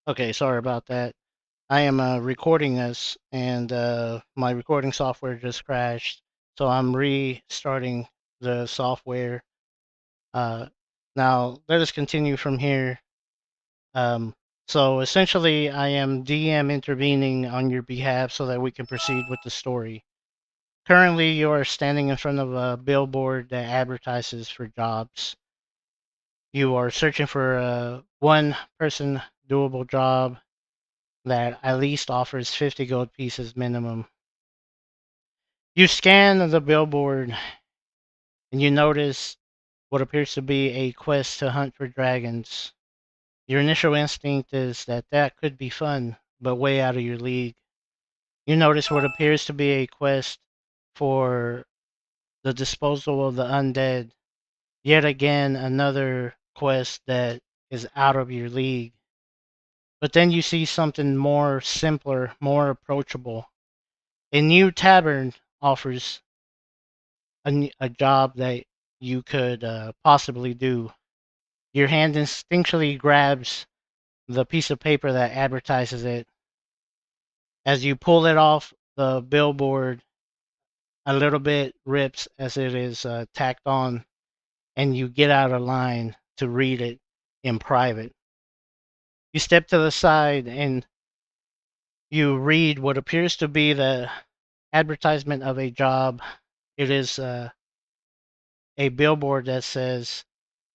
Okay, sorry about that. I am recording this, and my recording software just crashed, so I'm restarting the software. Uh, Now, let us continue from here. Um, so, essentially, I am DM intervening on your behalf so that we can proceed with the story. Currently, you are standing in front of a billboard that advertises for jobs. You are searching for a one person doable job that at least offers 50 gold pieces minimum. You scan the billboard and you notice what appears to be a quest to hunt for dragons. Your initial instinct is that that could be fun, but way out of your league. You notice what appears to be a quest for the disposal of the undead. Yet again, another quest that is out of your league. But then you see something more simpler, more approachable. A new tavern offers a job that you could possibly do. Your hand instinctually grabs the piece of paper that advertises it. As you pull it off the billboard, a little bit rips as it is tacked on, and you get out of line to read it in private. You step to the side and you read what appears to be the advertisement of a job. It is a billboard that says,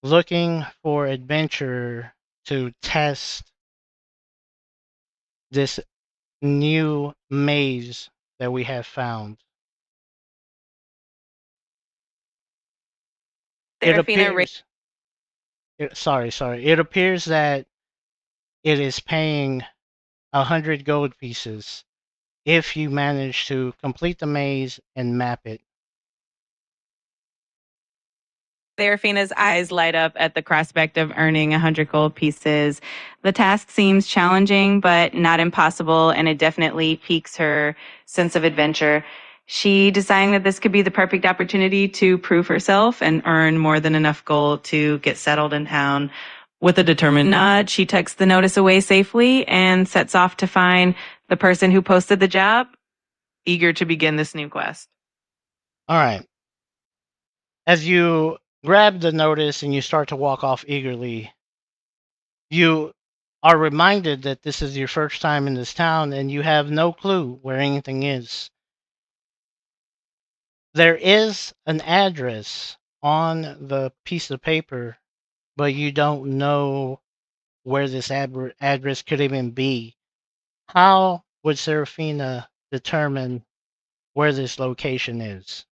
looking for adventure to test this new maze that we have found. It Serafina, appears, sorry, it appears that it is paying 100 gold pieces if you manage to complete the maze and map it. Serafina's eyes light up at the prospect of earning 100 gold pieces. The task seems challenging, but not impossible, and it definitely piques her sense of adventure. She deciding that this could be the perfect opportunity to prove herself and earn more than enough gold to get settled in town. With a determined nod, she tucks the notice away safely and sets off to find the person who posted the job, eager to begin this new quest. All right. As you grab the notice and you start to walk off eagerly, you are reminded that this is your first time in this town and you have no clue where anything is. There is an address on the piece of paper, but you don't know where this address could even be. How would Serafina determine where this location is?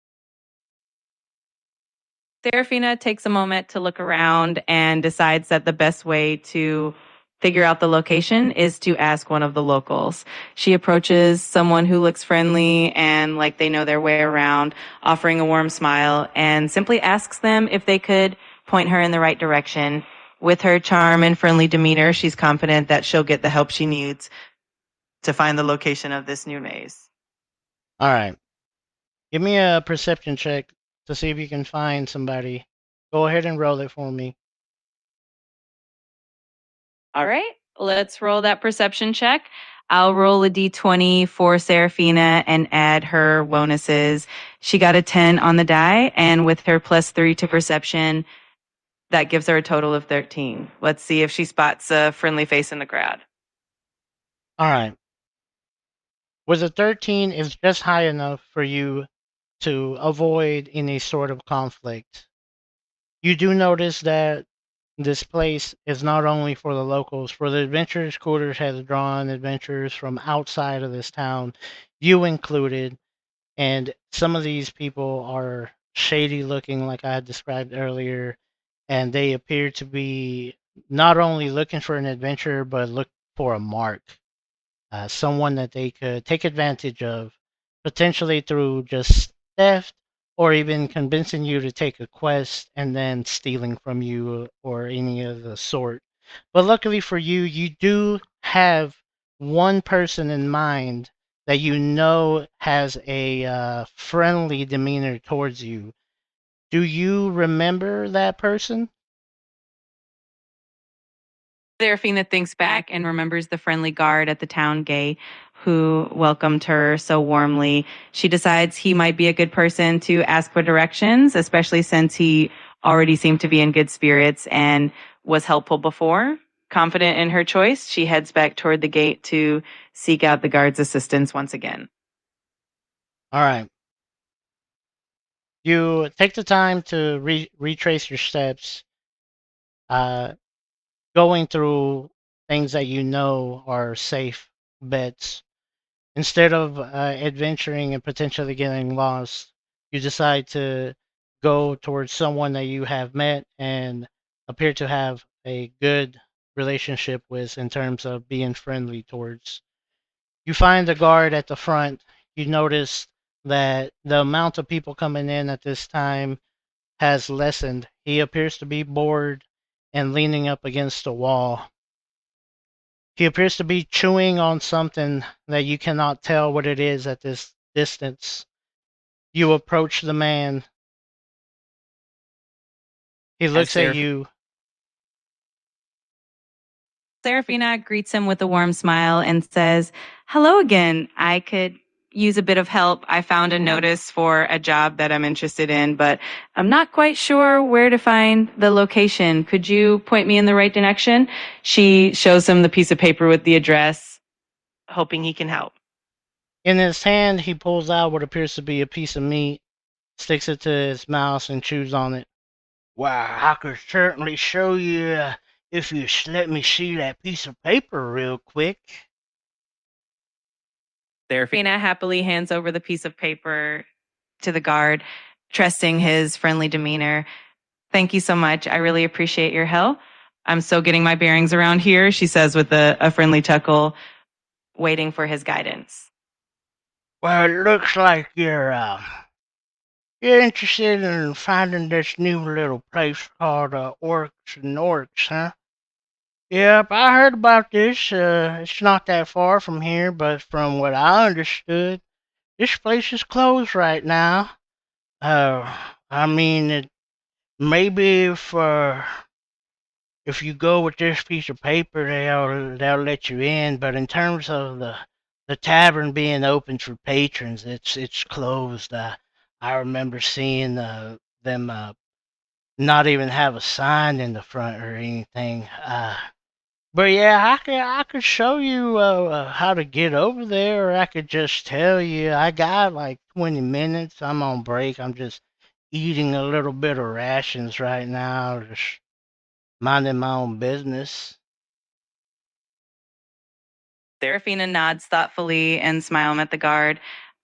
Serafina takes a moment to look around and decides that the best way to figure out the location is to ask one of the locals. She approaches someone who looks friendly and like they know their way around, offering a warm smile, and simply asks them if they could point her in the right direction. With her charm and friendly demeanor, she's confident that she'll get the help she needs to find the location of this new maze. All right. Give me a perception check to see if you can find somebody. Go ahead and roll it for me. All right, let's roll that perception check. I'll roll a d20 for Serafina and add her bonuses. She got a 10 on the die, and with her +3 to perception, that gives her a total of 13. Let's see if she spots a friendly face in the crowd. All right. With a 13 is just high enough for you to avoid any sort of conflict. You do notice that this place is not only for the locals, for the adventurers quarters has drawn adventurers from outside of this town, you included, and some of these people are shady looking like I had described earlier, and they appear to be not only looking for an adventure but look for a mark, someone that they could take advantage of, potentially through just theft or even convincing you to take a quest and then stealing from you or any of the sort. But luckily for you, you do have one person in mind that you know has a friendly demeanor towards you. Do you remember that person? Serafina thinks back and remembers the friendly guard at the town gate who welcomed her so warmly. She decides he might be a good person to ask for directions, especially since he already seemed to be in good spirits and was helpful before. Confident in her choice, she heads back toward the gate to seek out the guard's assistance once again. All right. You take the time to retrace your steps, uh, going through things that you know are safe bets. Instead of adventuring and potentially getting lost, you decide to go towards someone that you have met and appear to have a good relationship with in terms of being friendly towards. You find the guard at the front. You notice that the amount of people coming in at this time has lessened. He appears to be bored and leaning up against a wall. He appears to be chewing on something that you cannot tell what it is at this distance. You approach the man. He As looks at you. Serafina greets him with a warm smile and says, "Hello again. I could use a bit of help. I found a notice for a job that I'm interested in, but I'm not quite sure where to find the location. Could you point me in the right direction?" She shows him the piece of paper with the address, hoping he can help. In his hand, he pulls out what appears to be a piece of meat, sticks it to his mouth, and chews on it. Why, I could certainly show you if you let me see that piece of paper real quick. Serafina happily hands over the piece of paper to the guard, trusting his friendly demeanor. "Thank you so much. I really appreciate your help. I'm still getting my bearings around here," she says with a friendly chuckle, waiting for his guidance. Well, it looks like you're interested in finding this new little place called Orcs and Orcs, huh? Yep, I heard about this. It's not that far from here, but from what I understood, this place is closed right now. Uh, I mean, maybe if you go with this piece of paper, they'll let you in. But in terms of the tavern being open for patrons, it's closed. I remember seeing them not even have a sign in the front or anything. But yeah, I could show you how to get over there, or I could just tell you. I got like 20 minutes. I'm on break. I'm just eating a little bit of rations right now, just minding my own business. Serafina nods thoughtfully and smiles at the guard.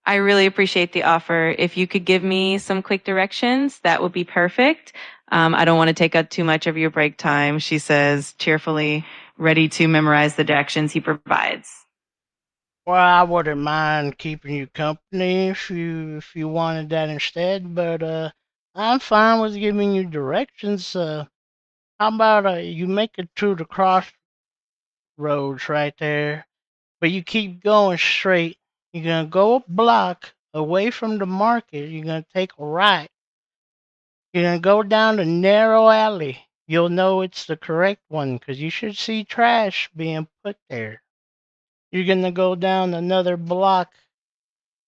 "I really appreciate the offer. If you could give me some quick directions, that would be perfect. I don't want to take up too much of your break time," she says cheerfully, ready to memorize the directions he provides. Well, I wouldn't mind keeping you company if you wanted that instead, but I'm fine with giving you directions. How about you make it to the crossroads right there, but you keep going straight. You're gonna go a block away from the market. You're gonna take a right. You're gonna go down the narrow alley. You'll know it's the correct one because you should see trash being put there. You're gonna go down another block.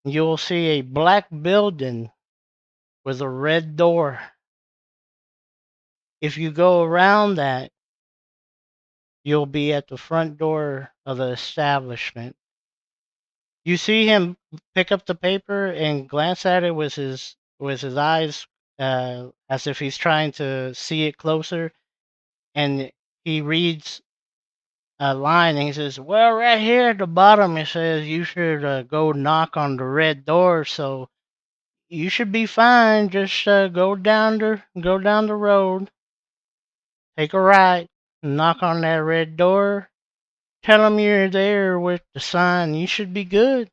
You'll see a black building with a red door. If you go around that, you'll be at the front door of the establishment. You see him pick up the paper and glance at it with his eyes, as if he's trying to see it closer, and he reads a line and he says, "Well, right here at the bottom it says you should go knock on the red door, so you should be fine. Just go down the road, take a right, knock on that red door, tell them you're there with the sign. You should be good."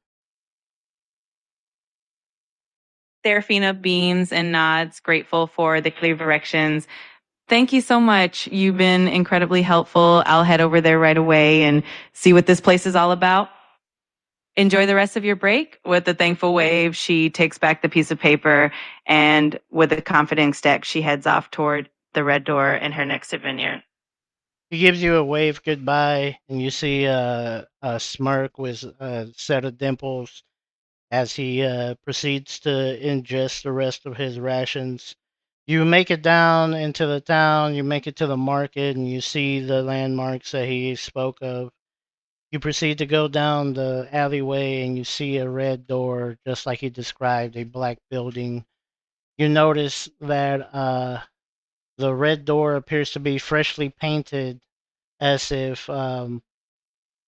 Serafina beams and nods, grateful for the clear directions. "Thank you so much. You've been incredibly helpful. I'll head over there right away and see what this place is all about." "Enjoy the rest of your break." With a thankful wave, she takes back the piece of paper and with a confident step, she heads off toward the red door in her next adventure. He gives you a wave goodbye, and you see a smirk with a set of dimples as he proceeds to ingest the rest of his rations. You make it down into the town, you make it to the market, and you see the landmarks that he spoke of. You proceed to go down the alleyway, and you see a red door, just like he described, a black building. You notice that the red door appears to be freshly painted, as if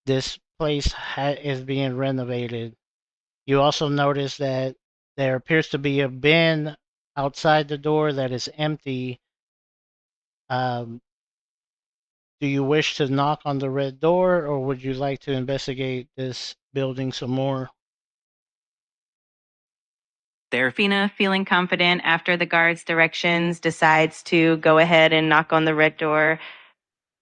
this place is being renovated. You also notice that there appears to be a bin outside the door that is empty. Um, do you wish to knock on the red door, or would you like to investigate this building some more? Serafina, feeling confident after the guard's directions, decides to go ahead and knock on the red door.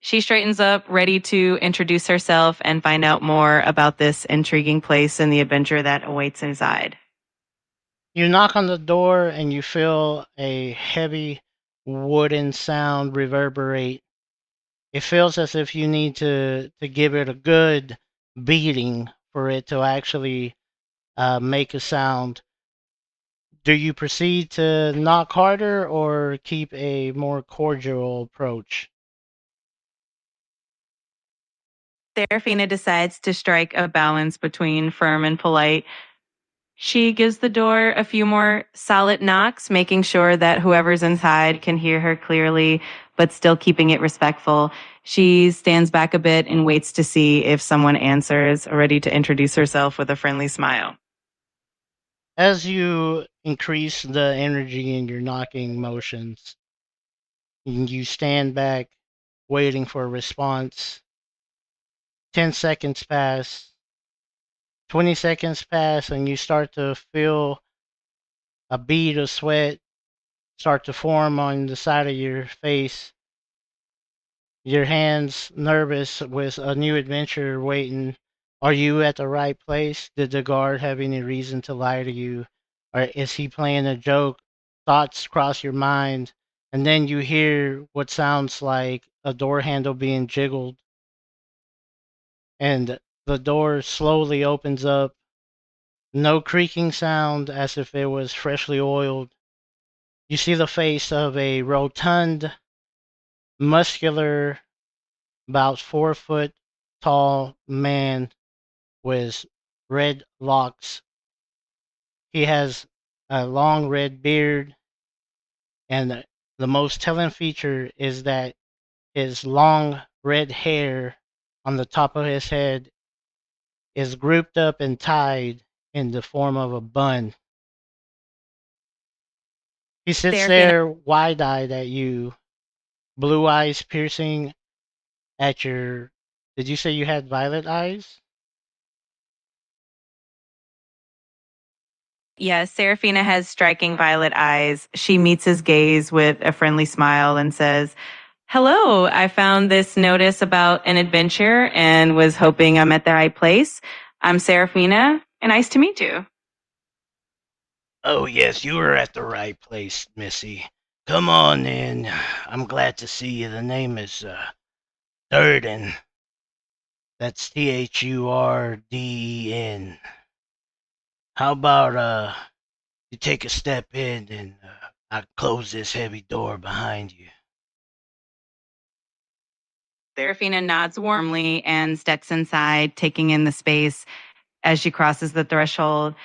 She straightens up, ready to introduce herself and find out more about this intriguing place and the adventure that awaits inside. You knock on the door and you feel a heavy wooden sound reverberate. It feels as if you need to give it a good beating for it to actually make a sound. Do you proceed to knock harder or keep a more cordial approach? Serafina decides to strike a balance between firm and polite. She gives the door a few more solid knocks, making sure that whoever's inside can hear her clearly, but still keeping it respectful. She stands back a bit and waits to see if someone answers, ready to introduce herself with a friendly smile. As you increase the energy in your knocking motions, you stand back waiting for a response. 10 seconds pass, 20 seconds pass, and you start to feel a bead of sweat start to form on the side of your face. Your hands nervous with a new adventure waiting. Are you at the right place? Did the guard have any reason to lie to you? Or is he playing a joke? Thoughts cross your mind, and then you hear what sounds like a door handle being jiggled, and the door slowly opens up. No creaking sound as if it was freshly oiled. You see the face of a rotund, muscular, about 4 foot tall man with red locks. He has a long red beard, and the most telling feature is that his long red hair on the top of his head is grouped up and tied in the form of a bun. He sits Serafina. there wide eyed at you, blue eyes piercing at your. Did you say you had violet eyes? Yes, Serafina has striking violet eyes. She meets his gaze with a friendly smile and says, "Hello, I found this notice about an adventure and was hoping I'm at the right place. I'm Serafina, and nice to meet you." Oh, yes, you are at the right place, Missy. Come on in. I'm glad to see you. The name is Durden. That's Thurden. How about you take a step in and I close this heavy door behind you. Serafina nods warmly and steps inside, taking in the space as she crosses the threshold.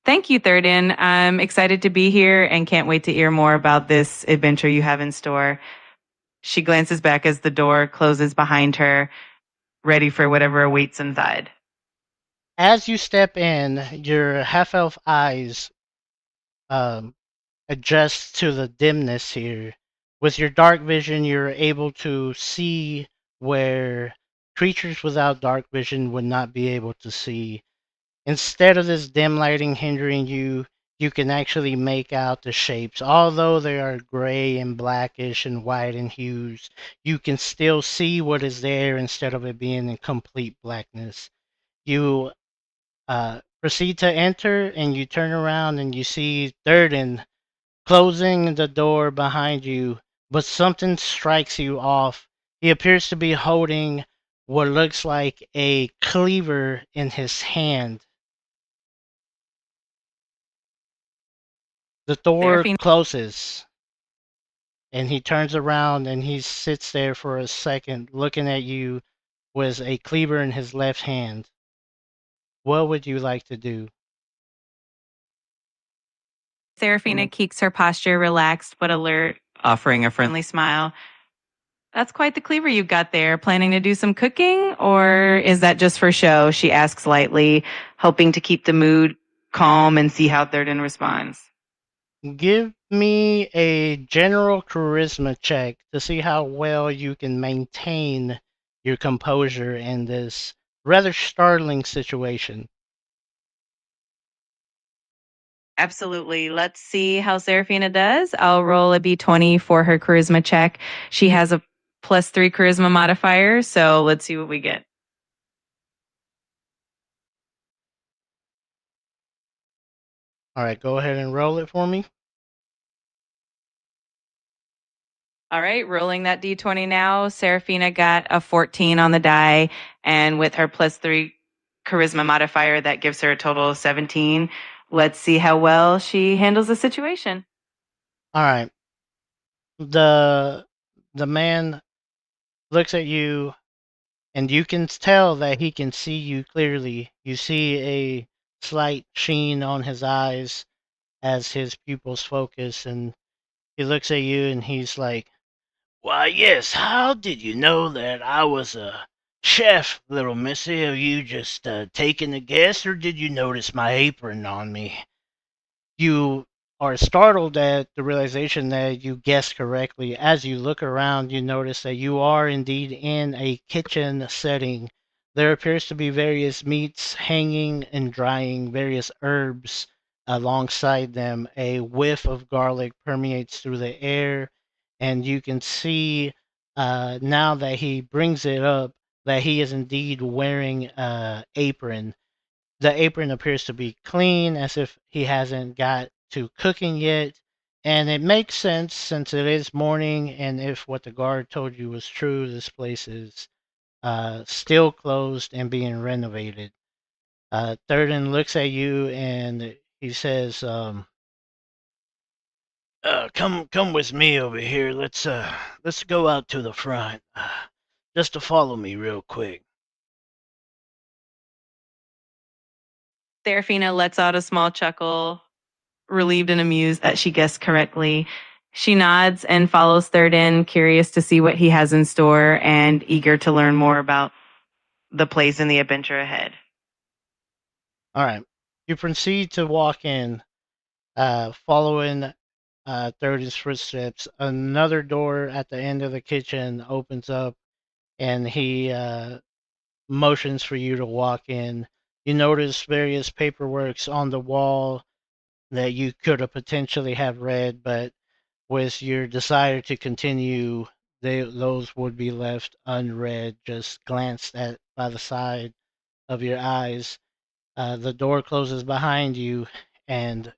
Thank you, Thurden. I'm excited to be here and can't wait to hear more about this adventure you have in store. She glances back as the door closes behind her, ready for whatever awaits inside. As you step in, your half elf eyes um, adjust to the dimness here. With your dark vision, you're able to see where creatures without dark vision would not be able to see. Instead of this dim lighting hindering you, you can actually make out the shapes. Although they are gray and blackish and white in hues, you can still see what is there instead of it being in complete blackness. You proceed to enter and you turn around and you see Durden closing the door behind you, but something strikes you off. He appears to be holding what looks like a cleaver in his hand. The door Seraphina closes and he turns around and he sits there for a second looking at you with a cleaver in his left hand. What would you like to do? Seraphina keeps her posture relaxed but alert, offering a friendly smile. That's quite the cleaver you've got there. Planning to do some cooking, or is that just for show? She asks lightly, hoping to keep the mood calm and see how Thurden responds. Give me a general charisma check to see how well you can maintain your composure in this rather startling situation. Absolutely. Let's see how Seraphina does. I'll roll a d20 for her charisma check. She has a +3 charisma modifier, so let's see what we get. All right, go ahead and roll it for me. All right, rolling that d20 now. Seraphina got a 14 on the die, and with her +3 charisma modifier, that gives her a total of 17. Let's see how well she handles the situation. All right. The the man looks at you and you can tell that he can see you clearly. You see a slight sheen on his eyes as his pupils focus, and he looks at you and he's like, "Why, yes, how did you know that I was a chef, little missy? Have you just taken a guess, or did you notice my apron on me?" You are startled at the realization that you guessed correctly. As you look around, you notice that you are indeed in a kitchen setting. There appears to be various meats hanging and drying, various herbs alongside them. A whiff of garlic permeates through the air, and you can see now that he brings it up that he is indeed wearing an apron. The apron appears to be clean, as if he hasn't got to cooking yet. And it makes sense since it is morning, and if what the guard told you was true, this place is still closed and being renovated. Thurden looks at you and he says, "Come with me over here. Let's go out to the front. Just to follow me real quick." Seraphina lets out a small chuckle, relieved and amused that she guessed correctly. She nods and follows Thurden, curious to see what he has in store and eager to learn more about the place and the adventure ahead. All right. You proceed to walk in, following Thirty's footsteps. Another door at the end of the kitchen opens up, and he motions for you to walk in. You notice various paperworks on the wall that you could have potentially have read, but with your desire to continue, those would be left unread, just glanced at by the side of your eyes. The door closes behind you, and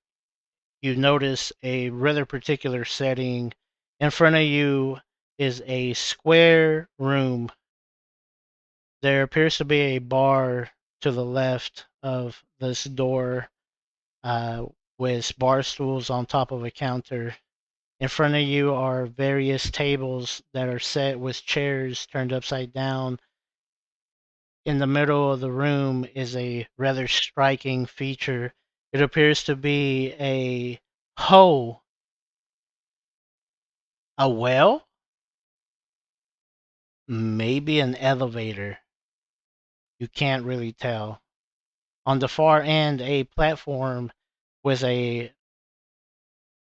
you notice a rather particular setting. In front of you is a square room. There appears to be a bar to the left of this door, uh, with bar stools on top of a counter. In front of you are various tables that are set with chairs turned upside down. In the middle of the room is a rather striking feature. It appears to be a hole, a well, maybe an elevator. You can't really tell. On the far end, a platform with a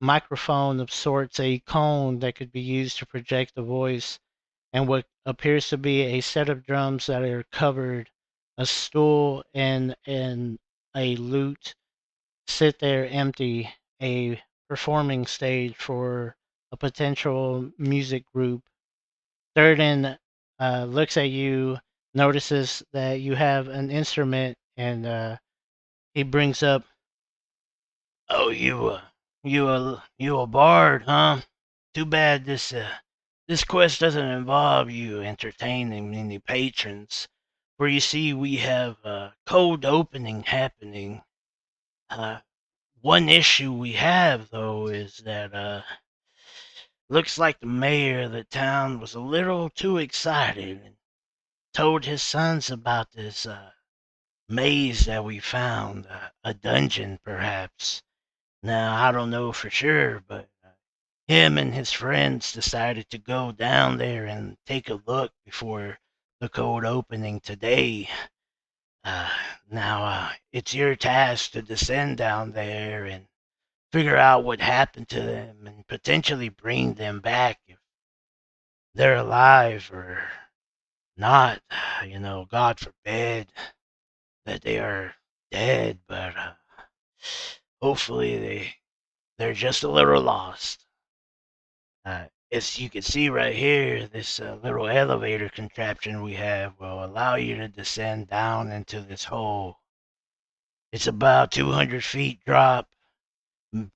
microphone of sorts, a cone that could be used to project the voice, and what appears to be a set of drums that are covered, a stool, and a lute sit there empty, a performing stage for a potential music group. Durden looks at you, notices that you have an instrument, and he brings up, "Oh, you a bard, huh? Too bad this This quest doesn't involve you entertaining any patrons, for you see, we have a cold opening happening. Uh, One issue we have, though, is that looks like the mayor of the town was a little too excited and told his sons about this maze that we found, a dungeon, perhaps. Now, I don't know for sure, but him and his friends decided to go down there and take a look before the cold opening today. Uh, now, it's your task to descend down there and figure out what happened to them and potentially bring them back if they're alive or not. God forbid that they are dead, but hopefully they're just a little lost. As you can see right here, this little elevator contraption we have will allow you to descend down into this hole. It's about 200 feet drop,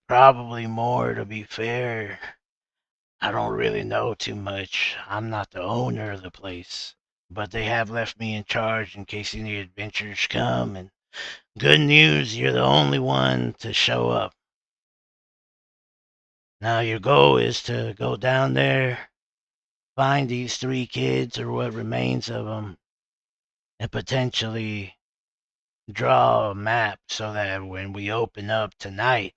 probably more to be fair. I don't really know too much. I'm not the owner of the place, but they have left me in charge in case any adventurers come. And good news, you're the only one to show up. Now, your goal is to go down there, find these three kids or what remains of them, and potentially draw a map so that when we open up tonight,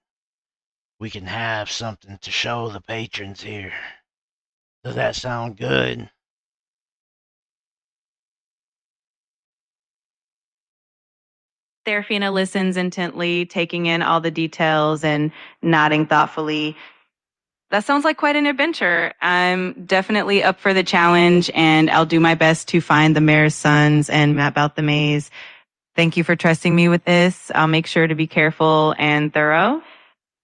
we can have something to show the patrons here. Does that sound good? Serafina listens intently, taking in all the details and nodding thoughtfully. That sounds like quite an adventure. I'm definitely up for the challenge, and I'll do my best to find the mayor's sons and map out the maze. Thank you for trusting me with this. I'll make sure to be careful and thorough.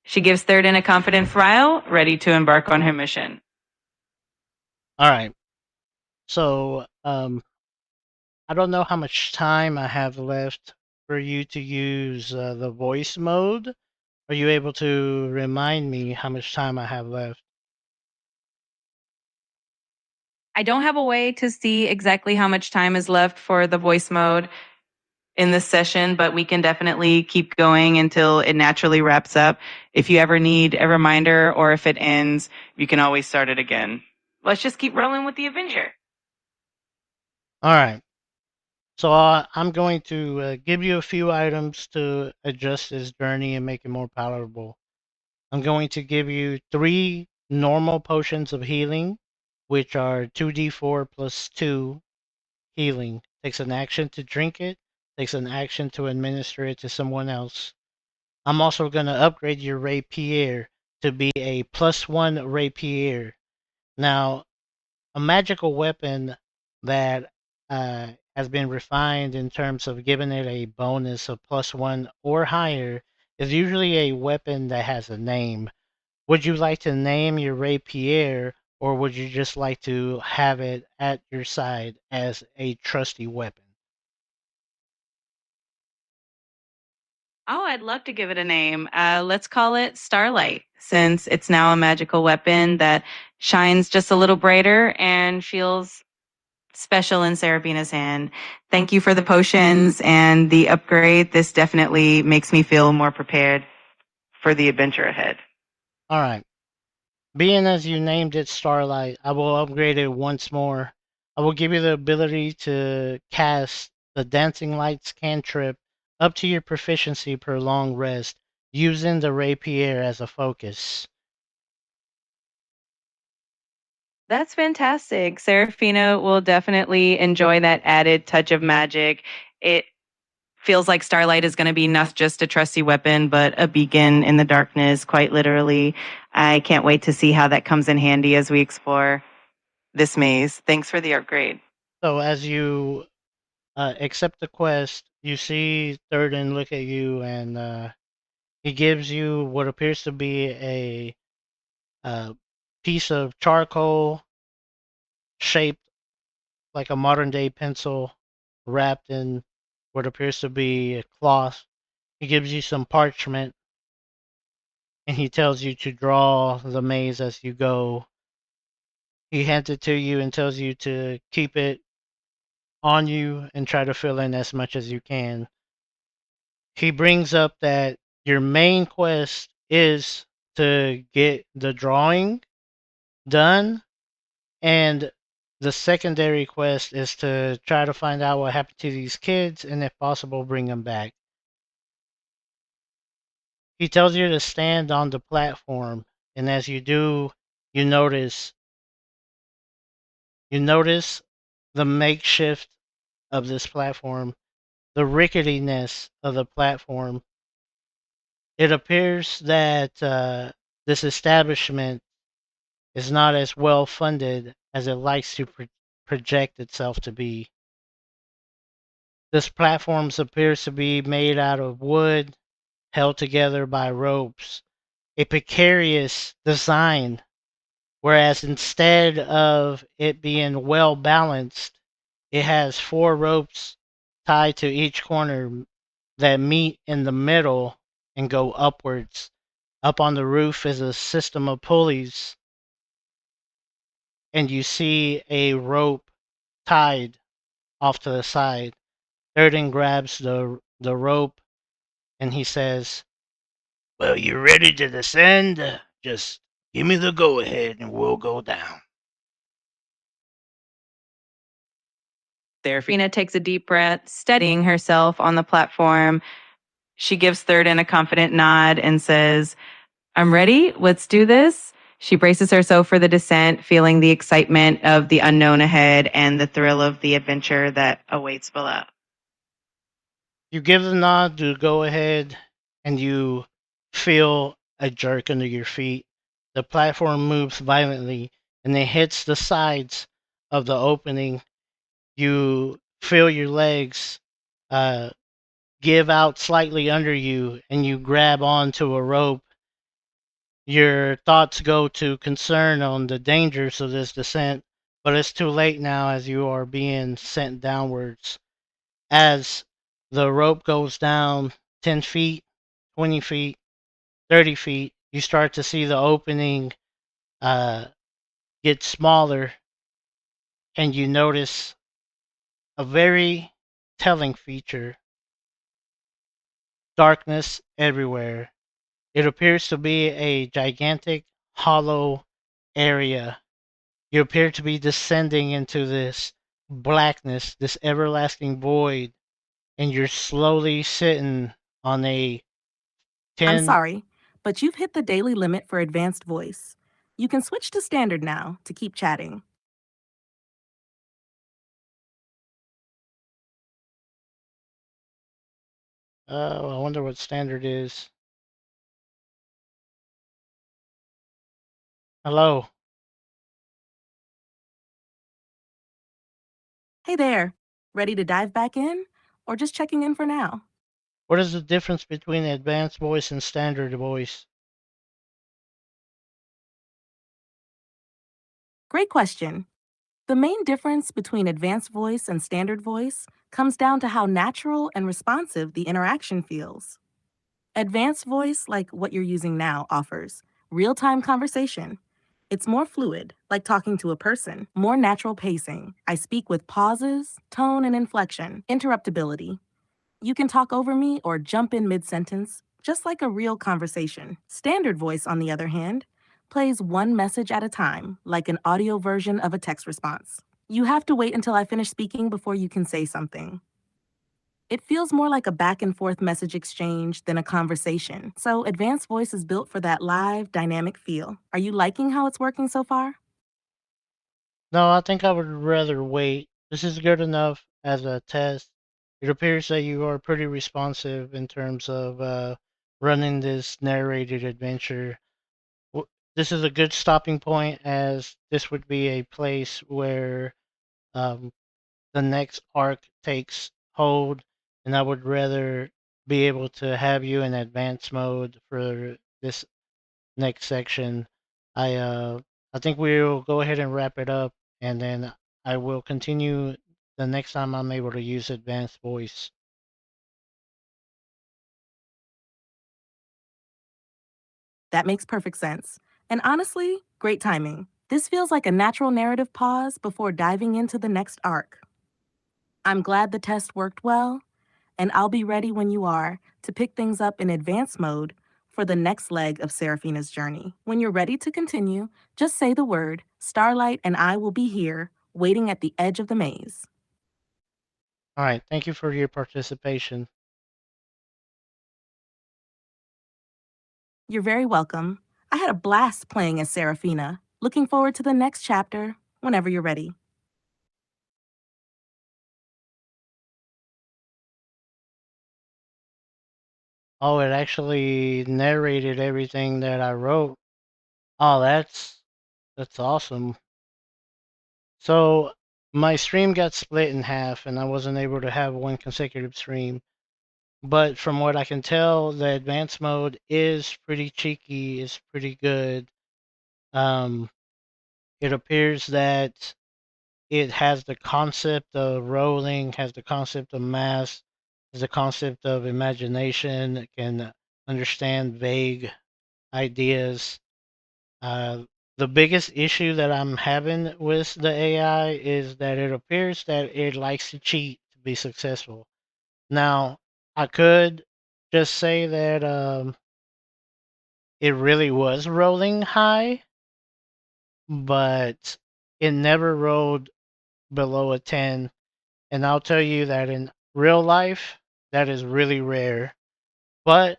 She gives Third in a confident smile, ready to embark on her mission. All right. So, I don't know how much time I have left for you to use the voice mode. Are you able to remind me how much time I have left? I don't have a way to see exactly how much time is left for the voice mode in this session, but we can definitely keep going until it naturally wraps up. If you ever need a reminder or if it ends, you can always start it again. Let's just keep rolling with the adventure. All right. So I'm going to give you a few items to adjust this journey and make it more palatable. I'm going to give you three normal potions of healing, which are 2d4 plus 2 healing. Takes an action to drink it, takes an action to administer it to someone else. I'm also going to upgrade your rapier to be a +1 rapier. Now, a magical weapon that has been refined in terms of giving it a bonus of +1 or higher is usually a weapon that has a name. Would you like to name your rapier, or would you just like to have it at your side as a trusty weapon? Oh, I'd love to give it a name. Let's call it Starlight, since it's now a magical weapon that shines just a little brighter and feels special in Serafina's hand. Thank you for the potions and the upgrade. This definitely makes me feel more prepared for the adventure ahead. All right. Being as you named it Starlight, I will upgrade it once more. I will give you the ability to cast the Dancing Lights cantrip up to your proficiency per long rest, using the rapier as a focus. That's fantastic. Serafina will definitely enjoy that added touch of magic. It feels like Starlight is going to be not just a trusty weapon, but a beacon in the darkness, quite literally. I can't wait to see how that comes in handy as we explore this maze. Thanks for the upgrade. So as you accept the quest, you see Thurden look at you and he gives you what appears to be a piece of charcoal shaped like a modern day pencil wrapped in what appears to be a cloth. He gives you some parchment and he tells you to draw the maze as you go. He hands it to you and tells you to keep it on you and try to fill in as much as you can. He brings up that your main quest is to get the drawing done, and the secondary quest is to try to find out what happened to these kids and, if possible, bring them back. He tells you to stand on the platform, and as you do, you notice you notice the makeshift of this platform, the ricketiness of the platform. It appears that this establishment is not as well funded as it likes to project itself to be. This platform appears to be made out of wood, held together by ropes, a precarious design, whereas instead of it being well balanced, it has four ropes tied to each corner that meet in the middle and go upwards. Up on the roof is a system of pulleys, and you see a rope tied off to the side. Durden grabs the rope and he says, "Well, you ready to descend? Just give me the go ahead and we'll go down." Serafina takes a deep breath, steadying herself on the platform. She gives Thurden a confident nod and says, I'm ready. Let's do this. She braces herself for the descent, feeling the excitement of the unknown ahead and the thrill of the adventure that awaits below. You give the nod to go ahead and you feel a jerk under your feet. The platform moves violently and it hits the sides of the opening. You feel your legs uh, give out slightly under you and you grab onto a rope. Your thoughts go to concern on the dangers of this descent, but it's too late now as you are being sent downwards. As the rope goes down 10 feet, 20 feet, 30 feet, you start to see the opening uh, get smaller, and you notice a very telling feature: darkness everywhere. It appears to be a gigantic hollow area. You appear to be descending into this blackness, this everlasting void, and you're slowly sitting on a I'm 10. sorry, but you've hit the daily limit for advanced voice. You can switch to standard now to keep chatting. I wonder what standard is. Hello. Hey there, ready to dive back in? Or just checking in for now? What is the difference between advanced voice and standard voice? Great question. The main difference between advanced voice and standard voice comes down to how natural and responsive the interaction feels. Advanced voice, like what you're using now, offers real time conversation. It's more fluid, like talking to a person, more natural pacing. I speak with pauses, tone and inflection, interruptibility. You can talk over me or jump in mid sentence, just like a real conversation. Standard voice, on the other hand, plays one message at a time, like an audio version of a text response. You have to wait until I finish speaking before you can say something. It feels more like a back and forth message exchange than a conversation. So, advanced voice is built for that live, dynamic feel. Are you liking how it's working so far? No, I think I would rather wait. This is good enough as a test. It appears that you are pretty responsive in terms of running this narrated adventure. This is a good stopping point, as this would be a place where um, the next arc takes hold, and I would rather be able to have you in advanced mode for this next section. I uh I think we'll go ahead and wrap it up, and then I will continue the next time I'm able to use advanced voice. That makes perfect sense. And honestly, great timing. This feels like a natural narrative pause before diving into the next arc. I'm glad the test worked well, and I'll be ready when you are to pick things up in advanced mode for the next leg of Seraphina's journey. When you're ready to continue, just say the word, Starlight and I will be here, waiting at the edge of the maze. All right, thank you for your participation. You're very welcome. I had a blast playing as Seraphina. Looking forward to the next chapter whenever you're ready. Oh, it actually narrated everything that I wrote. Oh, that's awesome. So my stream got split in half, and I wasn't able to have one consecutive stream. But from what I can tell, the advanced mode is pretty cheeky. It's pretty good. Um, it appears that it has the concept of rolling, has the concept of math, has the concept of imagination. It can understand vague ideas. Uh, the biggest issue that I'm having with the AI is that it appears that it likes to cheat to be successful. Now, I could just say that it really was rolling high, but it never rolled below a 10. And I'll tell you that in real life, that is really rare. But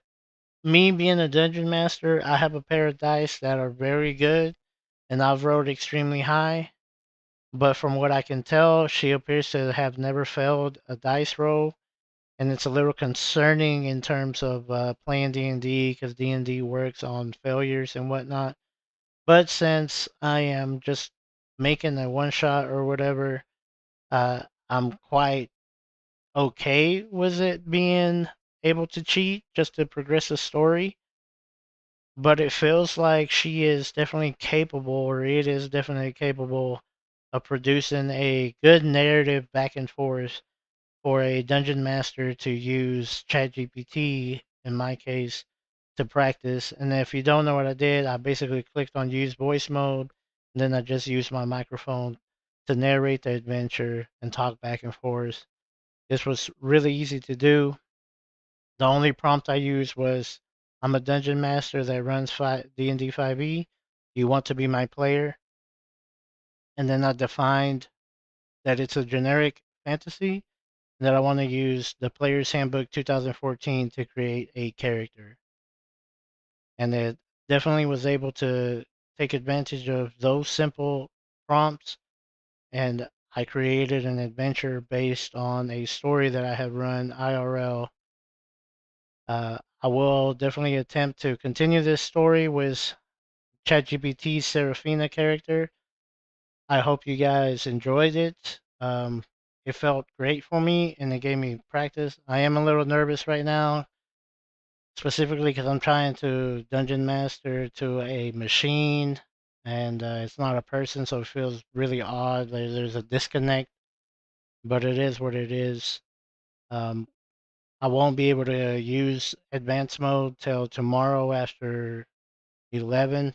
me being a dungeon master, I have a pair of dice that are very good, and I've rolled extremely high. But from what I can tell, she appears to have never failed a dice roll, and it's a little concerning in terms of playing D&D because D&D works on failures and whatnot. But since I am just making a one shot or whatever, I'm quite okay with it being able to cheat just to progress the story. But it feels like she is definitely capable, or it is definitely capable of producing a good narrative back and forth for a dungeon master to use ChatGPT, in my case, to practice. And if you don't know what I did, I basically clicked on use voice mode, and then I just used my microphone to narrate the adventure and talk back and forth. This was really easy to do. The only prompt I used was, I'm a dungeon master that runs D&D 5e. You want to be my player? And then I defined that it's a generic fantasy, that I want to use the Player's Handbook 2014 to create a character. And it definitely was able to take advantage of those simple prompts. And I created an adventure based on a story that I had run IRL. I will definitely attempt to continue this story with ChatGPT's Seraphina character. I hope you guys enjoyed it. It felt great for me and it gave me practice. I am a little nervous right now, specifically because I'm trying to dungeon master to a machine and it's not a person, so it feels really odd. There's a disconnect, but it is what it is. Um, I won't be able to use advanced mode till tomorrow after 11,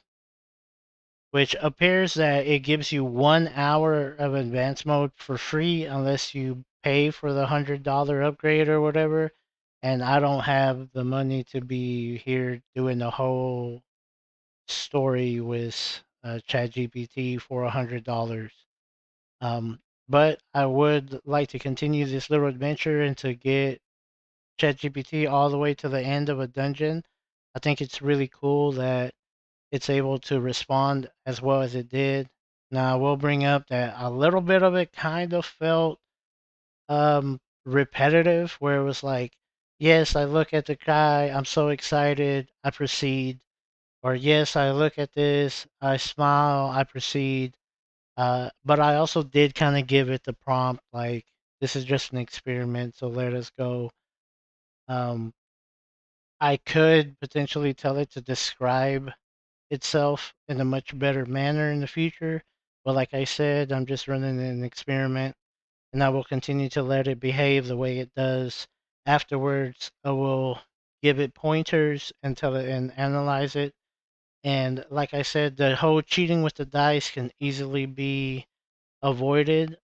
which appears that it gives you 1 hour of advanced mode for free unless you pay for the $100 upgrade or whatever. And I don't have the money to be here doing the whole story with ChatGPT for $100. Um, but I would like to continue this little adventure and to get ChatGPT all the way to the end of a dungeon. I think it's really cool that it's able to respond as well as it did. Now, I will bring up that a little bit of it kind of felt repetitive, where it was like, yes, I look at the guy, I'm so excited, I proceed. Or, yes, I look at this, I smile, I proceed. But I also did kind of give it the prompt, like, this is just an experiment, so let us go. Um, I could potentially tell it to describe itself in a much better manner in the future. But like I said, I'm just running an experiment and I will continue to let it behave the way it does. Afterwards, I will give it pointers and tell it and analyze it And like I said, the whole cheating with the dice can easily be avoided,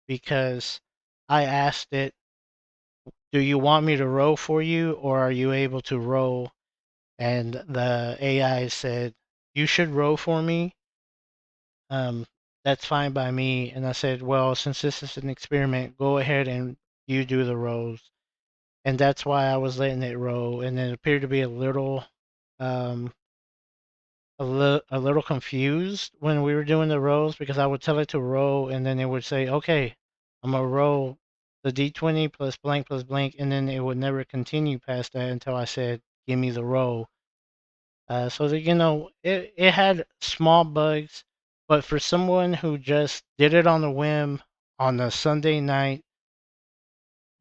because I asked it, "Do you want me to roll for you, or are you able to roll?" And the AI said, "You should roll for me. Um, that's fine by me." And I said, "Well, since this is an experiment, go ahead and you do the rolls." And that's why I was letting it roll. And it appeared to be um, a little confused when we were doing the rolls, because I would tell it to roll, and then it would say, "Okay, I'm gonna roll the d20 plus blank," and then it would never continue past that until I said, "Give me the roll." So that, it had small bugs, but for someone who just did it on a whim on a Sunday night,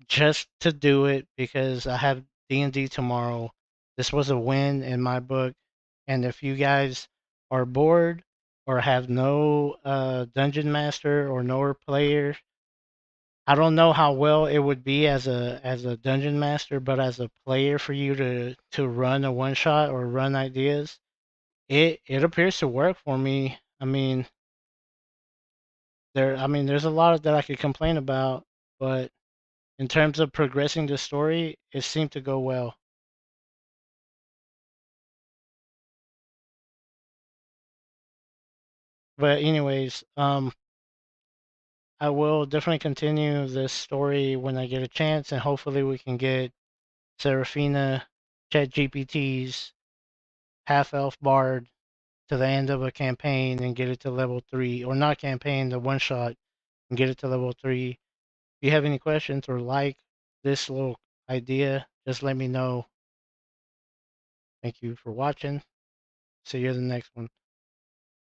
just to do it because I have D&D tomorrow, this was a win in my book. And if you guys are bored or have no dungeon master or no player, I don't know how well it would be as a dungeon master, but as a player for you to run a one shot or run ideas, it appears to work for me. There's a lot that I could complain about, but in terms of progressing the story, it seemed to go well. But anyways, I will definitely continue this story when I get a chance, and hopefully we can get Serafina, ChatGPT's half elf bard to the end of a campaign and get it to level 3, or not campaign, the one shot, and get it to level 3. If you have any questions or like this little idea, just let me know. Thank you for watching. See you in the next one.